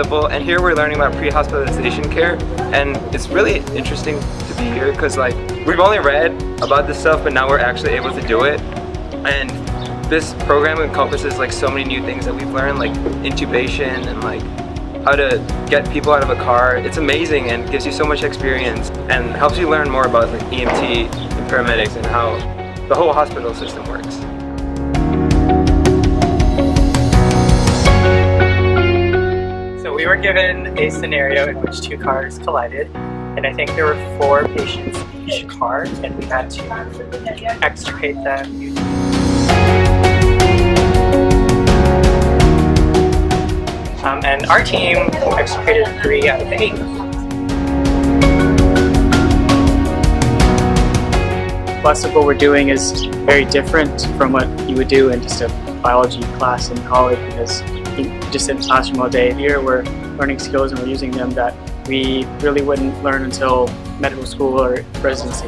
level, and here we're learning about pre-hospitalization care, and it's really interesting to be here because like we've only read about this stuff, but now we're actually able to do it. And this program encompasses like so many new things that we've learned, like intubation and like how to get people out of a car. It's amazing and gives you so much experience and helps you learn more about like EMT and paramedics and how the whole hospital system works. So we were given a scenario in which two cars collided, and I think there were 4 patients in each car, and we had to extricate them. And our team extricated 3 out of the 8. Lots of what we're doing is very different from what you would do in just a biology class in college, because just in the classroom all day. Here we're learning skills and we're using them that we really wouldn't learn until medical school or residency.